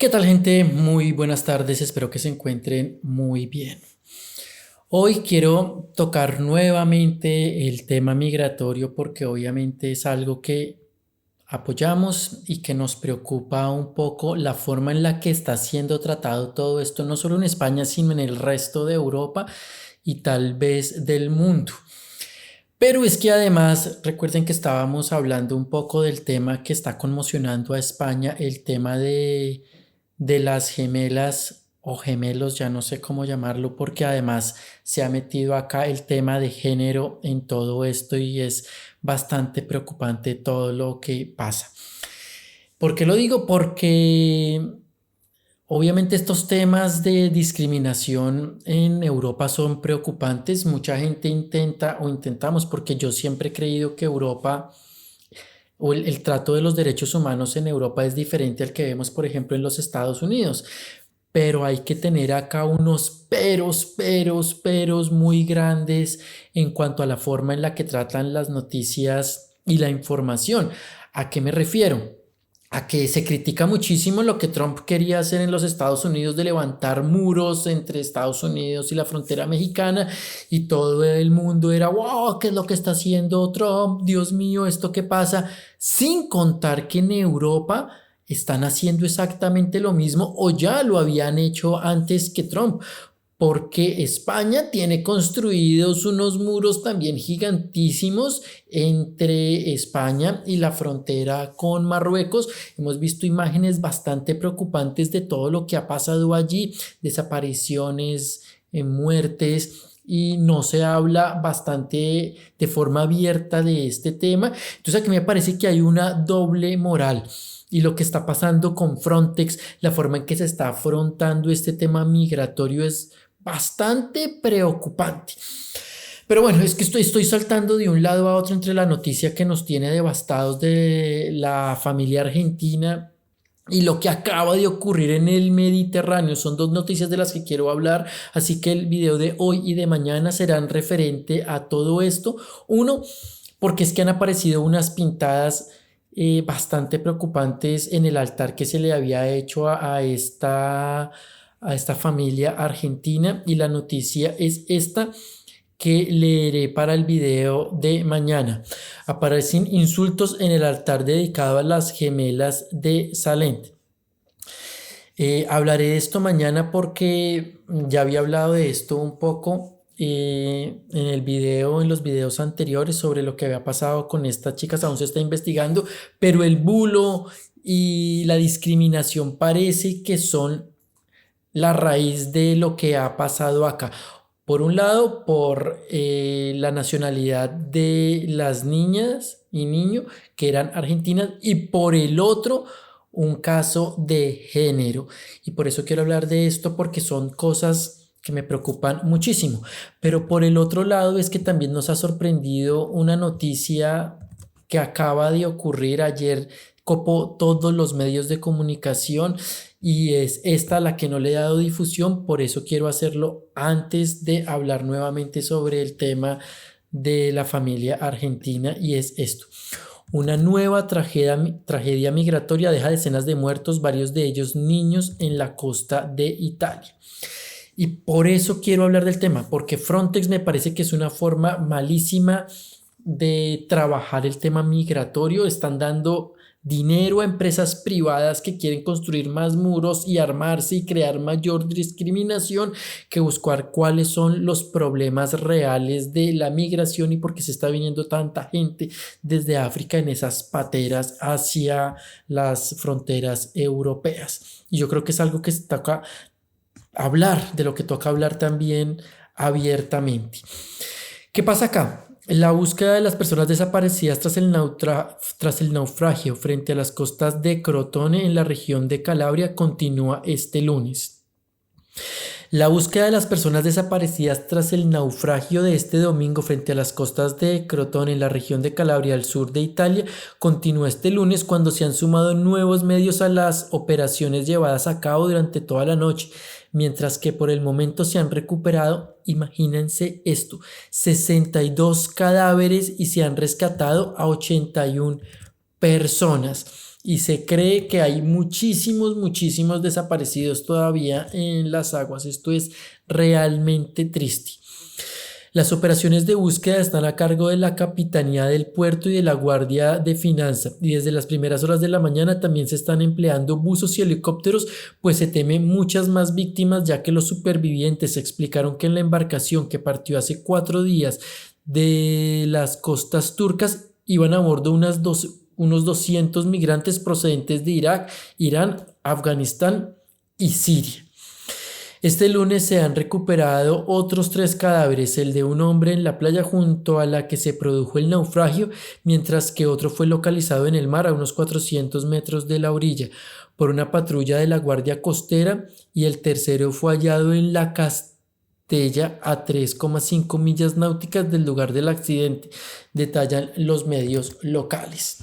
¿Qué tal, gente? Muy buenas tardes, espero que se encuentren muy bien. Hoy quiero tocar nuevamente el tema migratorio porque obviamente es algo que apoyamos y que nos preocupa un poco la forma en la que está siendo tratado todo esto, no solo en España, sino en el resto de Europa y tal vez del mundo. Pero es que además, recuerden que estábamos hablando un poco del tema que está conmocionando a España, el tema de las gemelas o gemelos, ya no sé cómo llamarlo, porque además se ha metido acá el tema de género en todo esto y es bastante preocupante todo lo que pasa. ¿Por qué lo digo? Porque obviamente estos temas de discriminación en Europa son preocupantes. Mucha gente intenta o intentamos, porque yo siempre he creído que Europa o el trato de los derechos humanos en Europa es diferente al que vemos, por ejemplo, en los Estados Unidos. Pero hay que tener acá unos peros muy grandes en cuanto a la forma en la que tratan las noticias y la información. ¿A qué me refiero? A que se critica muchísimo lo que Trump quería hacer en los Estados Unidos de levantar muros entre Estados Unidos y la frontera mexicana, y todo el mundo era, wow, ¿qué es lo que está haciendo Trump? Dios mío, ¿esto qué pasa? Sin contar que en Europa están haciendo exactamente lo mismo o ya lo habían hecho antes que Trump, porque España tiene construidos unos muros también gigantísimos entre España y la frontera con Marruecos. Hemos visto imágenes bastante preocupantes de todo lo que ha pasado allí, desapariciones, muertes, y no se habla bastante de forma abierta de este tema. Entonces aquí me parece que hay una doble moral. Y lo que está pasando con Frontex, la forma en que se está afrontando este tema migratorio es bastante preocupante. Pero bueno, es que estoy saltando de un lado a otro entre la noticia que nos tiene devastados de la familia argentina y lo que acaba de ocurrir en el Mediterráneo. Son dos noticias de las que quiero hablar, así que el video de hoy y de mañana serán referente a todo esto. Uno, porque es que han aparecido unas pintadas bastante preocupantes en el altar que se le había hecho a esta familia argentina, y la noticia es esta que leeré para el video de mañana. Aparecen insultos en el altar dedicado a las gemelas de Salent. Hablaré de esto mañana porque ya había hablado de esto un poco en el video, en los videos anteriores, sobre lo que había pasado con estas chicas. Aún se está investigando, pero el bulo y la discriminación parece que son la raíz de lo que ha pasado acá. Por un lado, por la nacionalidad de las niñas y niños que eran argentinas, y por el otro, un caso de género. Y por eso quiero hablar de esto, porque son cosas que me preocupan muchísimo. Pero por el otro lado es que también nos ha sorprendido una noticia que acaba de ocurrir ayer, copó todos los medios de comunicación, y es esta la que no le he dado difusión. Por eso quiero hacerlo antes de hablar nuevamente sobre el tema de la familia argentina, y es esto. Una nueva tragedia migratoria deja decenas de muertos, varios de ellos niños, en la costa de Italia. Y por eso quiero hablar del tema, porque Frontex me parece que es una forma malísima de trabajar el tema migratorio. Están dando dinero a empresas privadas que quieren construir más muros y armarse y crear mayor discriminación, que buscar cuáles son los problemas reales de la migración y por qué se está viniendo tanta gente desde África en esas pateras hacia las fronteras europeas. Y yo creo que es algo que se toca hablar, de lo que toca hablar también abiertamente. ¿Qué pasa acá? La búsqueda de las personas desaparecidas tras el naufragio frente a las costas de Crotone, en la región de Calabria, continúa este lunes. La búsqueda de las personas desaparecidas tras el naufragio de este domingo frente a las costas de Crotone, en la región de Calabria, al sur de Italia, continúa este lunes, cuando se han sumado nuevos medios a las operaciones llevadas a cabo durante toda la noche, mientras que por el momento se han recuperado, imagínense esto, 62 cadáveres, y se han rescatado a 81 personas. y se cree que hay muchísimos, muchísimos desaparecidos todavía en las aguas. Esto es realmente triste. Las operaciones de búsqueda están a cargo de la Capitanía del Puerto y de la Guardia de Finanza, y desde las primeras horas de la mañana también se están empleando buzos y helicópteros, pues se temen muchas más víctimas, ya que los supervivientes explicaron que en la embarcación que partió hace 4 días de las costas turcas iban a bordo unos 200 migrantes procedentes de Irak, Irán, Afganistán y Siria. Este lunes se han recuperado otros 3 cadáveres, el de un hombre en la playa junto a la que se produjo el naufragio, mientras que otro fue localizado en el mar a unos 400 metros de la orilla por una patrulla de la Guardia Costera, y el tercero fue hallado en la Castella a 3,5 millas náuticas del lugar del accidente, detallan los medios locales.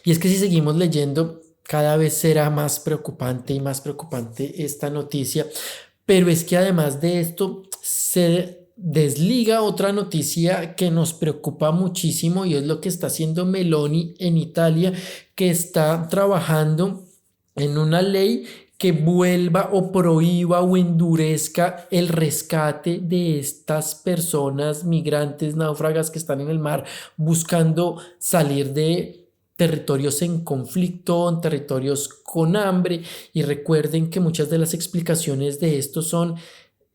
Y es que si seguimos leyendo, cada vez será más preocupante y más preocupante esta noticia, pero es que además de esto se desliga otra noticia que nos preocupa muchísimo, y es lo que está haciendo Meloni en Italia, que está trabajando en una ley que vuelva o prohíba o endurezca el rescate de estas personas migrantes náufragas que están en el mar buscando salir de territorios en conflicto, en territorios con hambre. Y recuerden que muchas de las explicaciones de esto son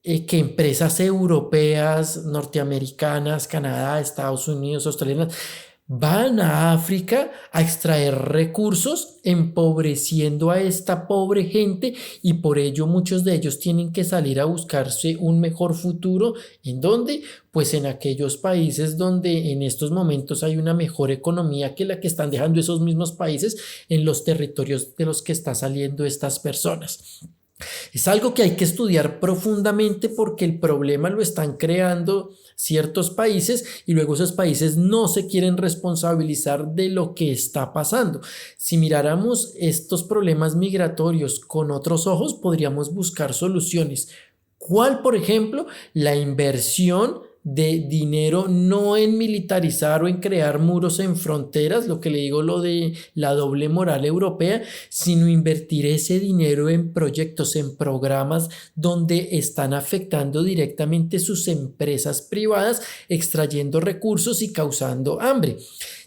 que empresas europeas, norteamericanas, Canadá, Estados Unidos, australianas, van a África a extraer recursos, empobreciendo a esta pobre gente, y por ello muchos de ellos tienen que salir a buscarse un mejor futuro. ¿En dónde? Pues en aquellos países donde en estos momentos hay una mejor economía que la que están dejando esos mismos países en los territorios de los que están saliendo estas personas. Es algo que hay que estudiar profundamente, porque el problema lo están creando ciertos países y luego esos países no se quieren responsabilizar de lo que está pasando. Si miráramos estos problemas migratorios con otros ojos, podríamos buscar soluciones. ¿Cuál, por ejemplo? La inversión de dinero no en militarizar o en crear muros en fronteras, lo que le digo, lo de la doble moral europea, sino invertir ese dinero en proyectos, en programas donde están afectando directamente sus empresas privadas, extrayendo recursos y causando hambre.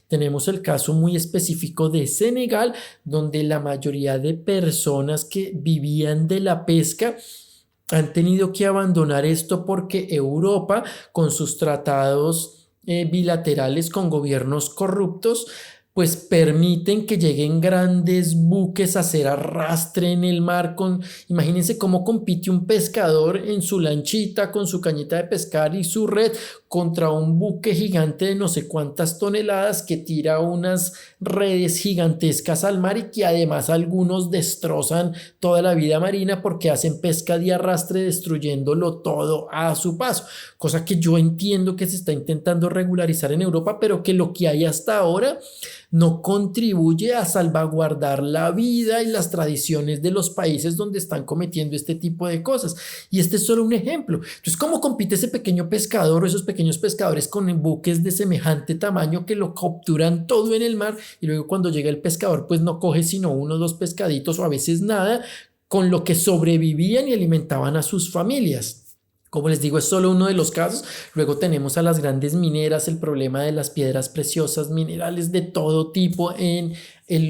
Tenemos el caso muy específico de Senegal, donde la mayoría de personas que vivían de la pesca han tenido que abandonar esto porque Europa, con sus tratados bilaterales con gobiernos corruptos, pues permiten que lleguen grandes buques a hacer arrastre en el mar. Imagínense cómo compite un pescador en su lanchita con su cañita de pescar y su red contra un buque gigante de no sé cuántas toneladas que tira unas redes gigantescas al mar, y que además algunos destrozan toda la vida marina porque hacen pesca de arrastre, destruyéndolo todo a su paso. Cosa que yo entiendo que se está intentando regularizar en Europa, pero que lo que hay hasta ahora no contribuye a salvaguardar la vida y las tradiciones de los países donde están cometiendo este tipo de cosas. Y este es solo un ejemplo. Entonces, ¿cómo compite ese pequeño pescador o esos pequeños pescadores con buques de semejante tamaño que lo capturan todo en el mar, y luego cuando llega el pescador pues no coge sino 1 o 2 pescaditos o a veces nada, con lo que sobrevivían y alimentaban a sus familias? Como les digo, es solo uno de los casos. Luego tenemos a las grandes mineras, el problema de las piedras preciosas, minerales de todo tipo en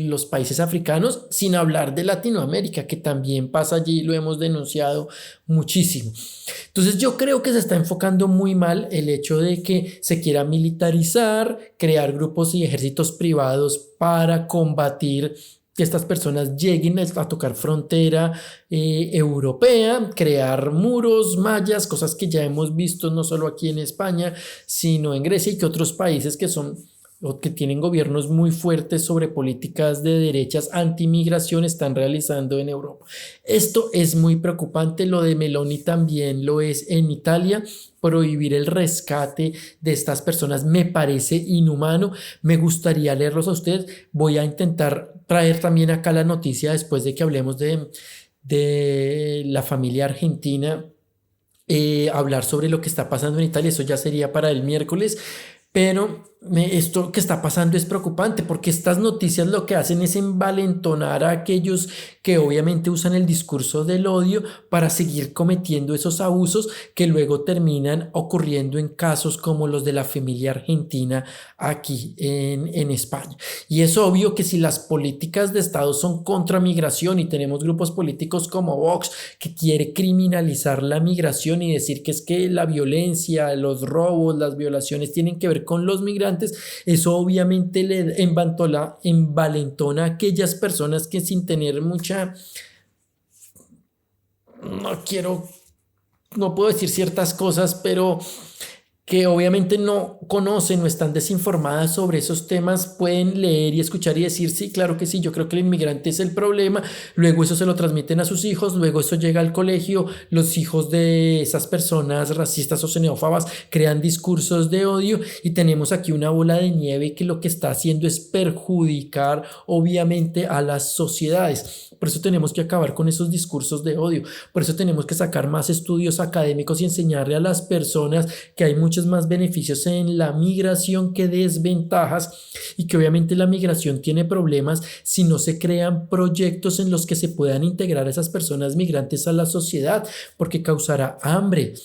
los países africanos, sin hablar de Latinoamérica, que también pasa allí, lo hemos denunciado muchísimo. Entonces yo creo que se está enfocando muy mal el hecho de que se quiera militarizar, crear grupos y ejércitos privados para combatir que estas personas lleguen a tocar frontera europea, crear muros, mallas, cosas que ya hemos visto no solo aquí en España, sino en Grecia, y que otros países que son o que tienen gobiernos muy fuertes sobre políticas de derechas antimigración están realizando en Europa. Esto es muy preocupante. Lo de Meloni también lo es en Italia. Prohibir el rescate de estas personas me parece inhumano. Me gustaría leerlos a ustedes. Voy a intentar traer también acá la noticia después de que hablemos de la familia argentina, hablar sobre lo que está pasando en Italia. Eso ya sería para el miércoles, pero esto que está pasando es preocupante porque estas noticias lo que hacen es envalentonar a aquellos que obviamente usan el discurso del odio para seguir cometiendo esos abusos que luego terminan ocurriendo en casos como los de la familia argentina aquí en España. Y es obvio que si las políticas de Estado son contra migración y tenemos grupos políticos como Vox que quiere criminalizar la migración y decir que es que la violencia, los robos, las violaciones tienen que ver con los migrantes, eso obviamente le envalentona a aquellas personas que sin tener mucha, no quiero, no puedo decir ciertas cosas, pero que obviamente no conocen o están desinformadas sobre esos temas, pueden leer y escuchar y decir, sí, claro que sí, yo creo que el inmigrante es el problema, luego eso se lo transmiten a sus hijos, luego eso llega al colegio, los hijos de esas personas racistas o xenófobas crean discursos de odio y tenemos aquí una bola de nieve que lo que está haciendo es perjudicar obviamente a las sociedades. Por eso tenemos que acabar con esos discursos de odio, por eso tenemos que sacar más estudios académicos y enseñarle a las personas que hay muchos más beneficios en la migración que desventajas y que obviamente la migración tiene problemas si no se crean proyectos en los que se puedan integrar a esas personas migrantes a la sociedad, porque causará hambre,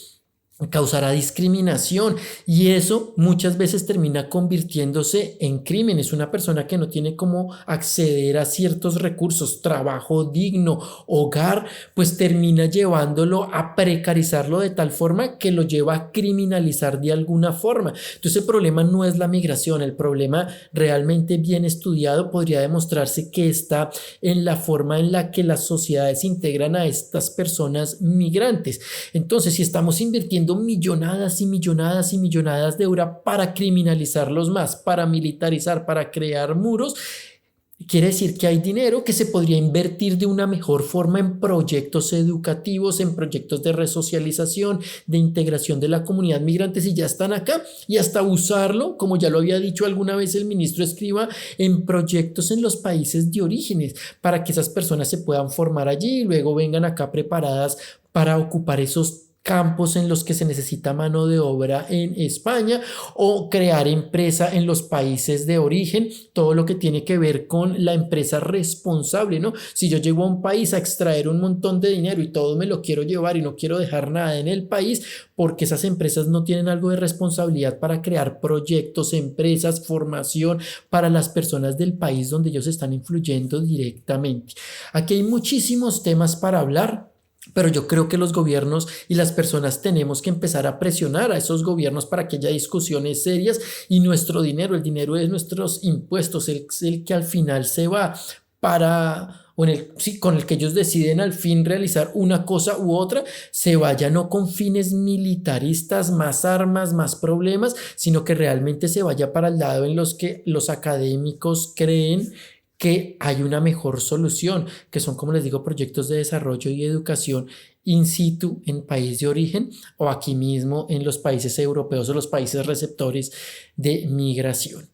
causará discriminación y eso muchas veces termina convirtiéndose en crímenes. Una persona que no tiene cómo acceder a ciertos recursos, trabajo digno, hogar, pues termina llevándolo a precarizarlo de tal forma que lo lleva a criminalizar de alguna forma. Entonces el problema no es la migración, el problema realmente bien estudiado podría demostrarse que está en la forma en la que las sociedades integran a estas personas migrantes. Entonces, si estamos invirtiendo millonadas y millonadas y millonadas de euros para criminalizarlos más, para militarizar, para crear muros, quiere decir que hay dinero que se podría invertir de una mejor forma en proyectos educativos, en proyectos de resocialización, de integración de la comunidad migrante si ya están acá y hasta usarlo, como ya lo había dicho alguna vez el ministro Escrivá, en proyectos en los países de orígenes para que esas personas se puedan formar allí y luego vengan acá preparadas para ocupar esos campos en los que se necesita mano de obra en España o crear empresa en los países de origen, todo lo que tiene que ver con la empresa responsable, ¿no? Si yo llego a un país a extraer un montón de dinero y todo me lo quiero llevar y no quiero dejar nada en el país, porque esas empresas no tienen algo de responsabilidad para crear proyectos, empresas, formación para las personas del país donde ellos están influyendo directamente. Aquí hay muchísimos temas para hablar. Pero yo creo que los gobiernos y las personas tenemos que empezar a presionar a esos gobiernos para que haya discusiones serias y nuestro dinero, el dinero de nuestros impuestos, el que al final se va para, o en el, sí, con el que ellos deciden al fin realizar una cosa u otra, se vaya no con fines militaristas, más armas, más problemas, sino que realmente se vaya para el lado en los que los académicos creen que hay una mejor solución, que son, como les digo, proyectos de desarrollo y educación in situ en país de origen o aquí mismo en los países europeos o los países receptores de migración.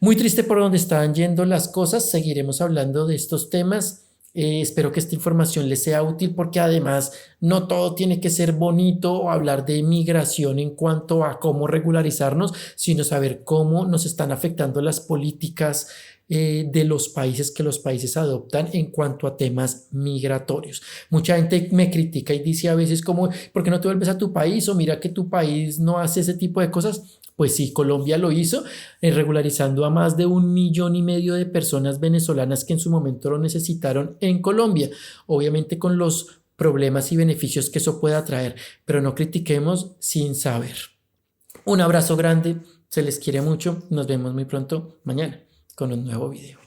Muy triste por donde están yendo las cosas, seguiremos hablando de estos temas. Espero que esta información les sea útil porque además no todo tiene que ser bonito o hablar de migración en cuanto a cómo regularizarnos, sino saber cómo nos están afectando las políticas de los países que los países adoptan en cuanto a temas migratorios. Mucha gente me critica y dice a veces como, ¿por qué no te vuelves a tu país? O mira que tu país no hace ese tipo de cosas. Pues sí, Colombia lo hizo, regularizando a más de 1,5 millones de personas venezolanas que en su momento lo necesitaron en Colombia, obviamente con los problemas y beneficios que eso pueda traer, pero no critiquemos sin saber. Un abrazo grande, se les quiere mucho, nos vemos muy pronto mañana con un nuevo video.